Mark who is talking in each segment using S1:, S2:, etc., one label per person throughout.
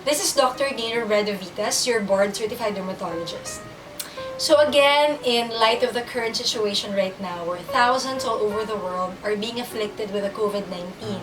S1: This is Dr. Gaile Robredo-Vitas, your board-certified dermatologist. So again, in light of the current situation right now, where thousands all over the world are being afflicted with the COVID-19,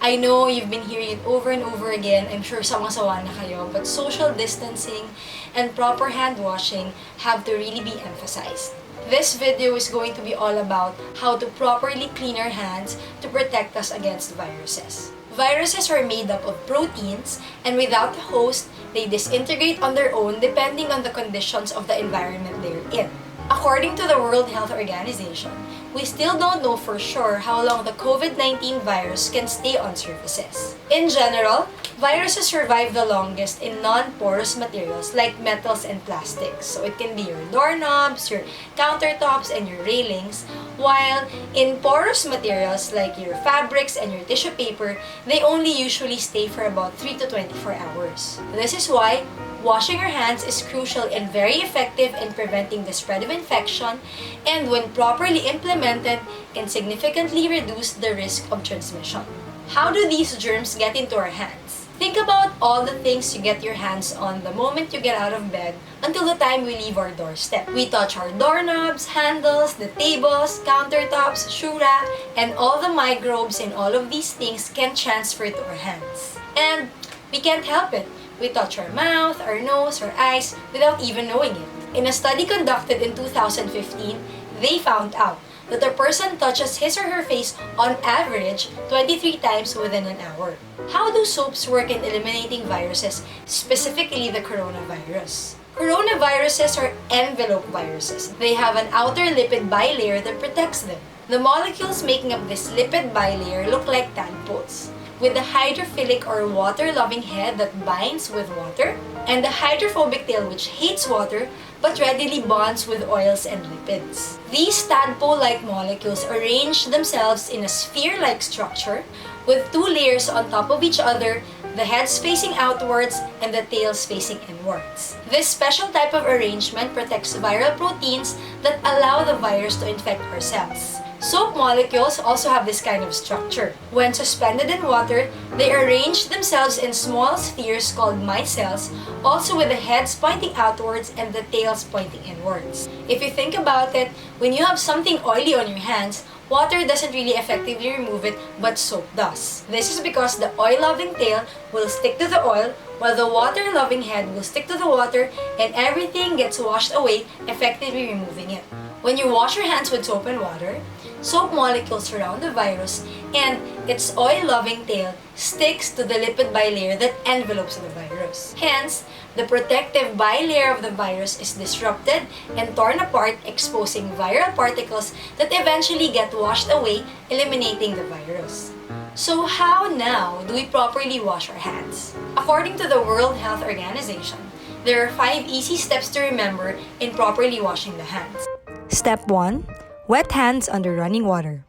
S1: I know you've been hearing it over and over again. I'm sure sawang-sawa na kayo, but social distancing and proper hand washing have to really be emphasized. This video is going to be all about how to properly clean our hands to protect us against viruses. Viruses are made up of proteins, and without the host, they disintegrate on their own depending on the conditions of the environment they're in. According to the World Health Organization, we still don't know for sure how long the COVID-19 virus can stay on surfaces. In general, viruses survive the longest in non-porous materials like metals and plastics. So it can be your doorknobs, your countertops, and your railings, while in porous materials like your fabrics and your tissue paper, they only usually stay for about 3 to 24 hours. This is why washing our hands is crucial and very effective in preventing the spread of infection, and when properly implemented, can significantly reduce the risk of transmission. How do these germs get into our hands? Think about all the things you get your hands on the moment you get out of bed until the time we leave our doorstep. We touch our doorknobs, handles, the tables, countertops, shoe rack, and all the microbes in all of these things can transfer to our hands. And we can't help it. We touch our mouth, our nose, our eyes without even knowing it. In a study conducted in 2015, they found out that a person touches his or her face on average 23 times within an hour. How do soaps work in eliminating viruses, specifically the coronavirus? Coronaviruses are envelope viruses. They have an outer lipid bilayer that protects them. The molecules making up this lipid bilayer look like tadpoles, with the hydrophilic or water-loving head that binds with water, and the hydrophobic tail which hates water but readily bonds with oils and lipids. These tadpole-like molecules arrange themselves in a sphere-like structure with two layers on top of each other, the heads facing outwards and the tails facing inwards. This special type of arrangement protects viral proteins that allow the virus to infect our cells. Soap molecules also have this kind of structure. When suspended in water, they arrange themselves in small spheres called micelles, also with the heads pointing outwards and the tails pointing inwards. If you think about it, when you have something oily on your hands, water doesn't really effectively remove it, but soap does. This is because the oil-loving tail will stick to the oil, while the water-loving head will stick to the water, and everything gets washed away, effectively removing it. When you wash your hands with soap and water, soap molecules surround the virus, and its oil-loving tail sticks to the lipid bilayer that envelopes the virus. Hence, the protective bilayer of the virus is disrupted and torn apart, exposing viral particles that eventually get washed away, eliminating the virus. So how now do we properly wash our hands? According to the World Health Organization, there are 5 easy steps to remember in properly washing the hands.
S2: Step 1. Wet hands under running water.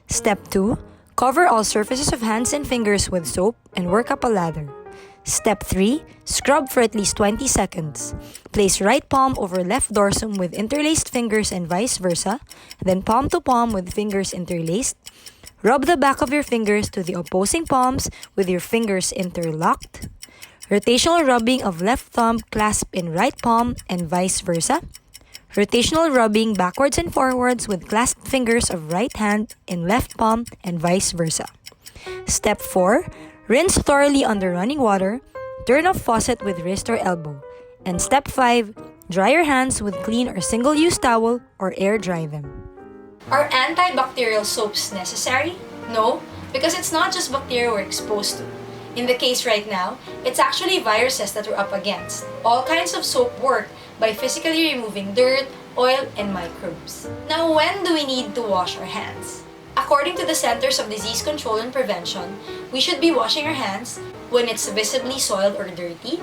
S2: Step 2. Cover all surfaces of hands and fingers with soap and work up a lather. Step 3. Scrub for at least 20 seconds. Place right palm over left dorsum with interlaced fingers and vice versa, then palm to palm with fingers interlaced. Rub the back of your fingers to the opposing palms with your fingers interlocked. Rotational rubbing of left thumb clasped in right palm and vice versa. Rotational rubbing backwards and forwards with clasped fingers of right hand in left palm and vice versa. Step 4. Rinse thoroughly under running water. Turn off faucet with wrist or elbow. And step 5. Dry your hands with clean or single-use towel or air dry them.
S1: Are antibacterial soaps necessary? No, because it's not just bacteria we're exposed to. In the case right now, it's actually viruses that we're up against. All kinds of soap work by physically removing dirt, oil, and microbes. Now, when do we need to wash our hands? According to the Centers of Disease Control and Prevention, we should be washing our hands when it's visibly soiled or dirty,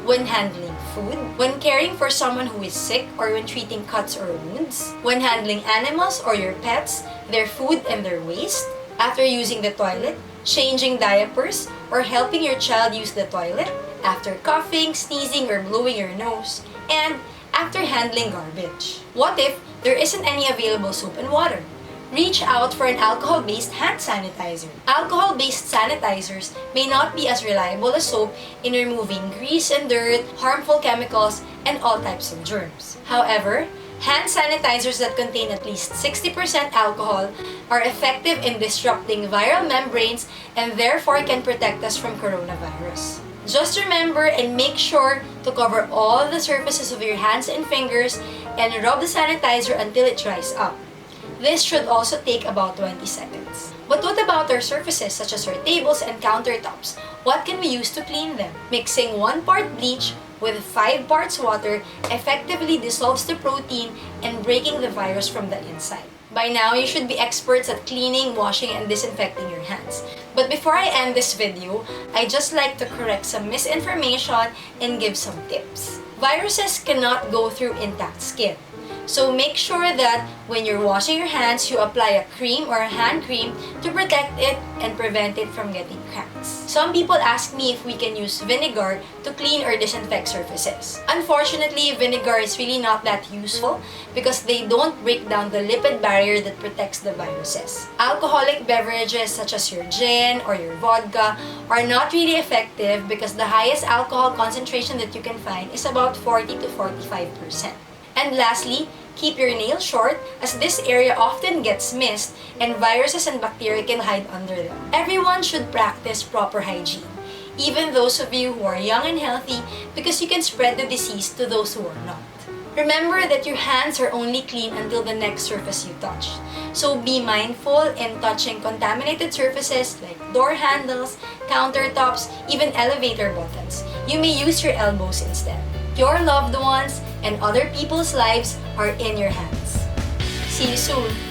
S1: when handling food, when caring for someone who is sick or when treating cuts or wounds, when handling animals or your pets, their food and their waste, after using the toilet, changing diapers, or helping your child use the toilet, after coughing, sneezing, or blowing your nose, and after handling garbage. What if there isn't any available soap and water? reach out for an alcohol-based hand sanitizer. Alcohol-based sanitizers may not be as reliable as soap in removing grease and dirt, harmful chemicals, and all types of germs. However, hand sanitizers that contain at least 60% alcohol are effective in disrupting viral membranes and therefore can protect us from coronavirus. Just remember and make sure to cover all the surfaces of your hands and fingers and rub the sanitizer until it dries up. This should also take about 20 seconds. But what about our surfaces such as our tables and countertops? What can we use to clean them? Mixing 1 part bleach with 5 parts water effectively dissolves the protein and breaking the virus from the inside. By now, you should be experts at cleaning, washing, and disinfecting your hands. But before I end this video, I'd just like to correct some misinformation and give some tips. Viruses cannot go through intact skin. So make sure that when you're washing your hands, you apply a cream or a hand cream to protect it and prevent it from getting cracks. Some people ask me if we can use vinegar to clean or disinfect surfaces. Unfortunately, vinegar is really not that useful because they don't break down the lipid barrier that protects the viruses. Alcoholic beverages such as your gin or your vodka are not really effective because the highest alcohol concentration that you can find is about 40 to 45%. And lastly, keep your nails short as this area often gets missed and viruses and bacteria can hide under them. Everyone should practice proper hygiene, even those of you who are young and healthy, because you can spread the disease to those who are not. Remember that your hands are only clean until the next surface you touch. So be mindful in touching contaminated surfaces like door handles, countertops, even elevator buttons. You may use your elbows instead. Your loved ones and other people's lives are in your hands. See you soon!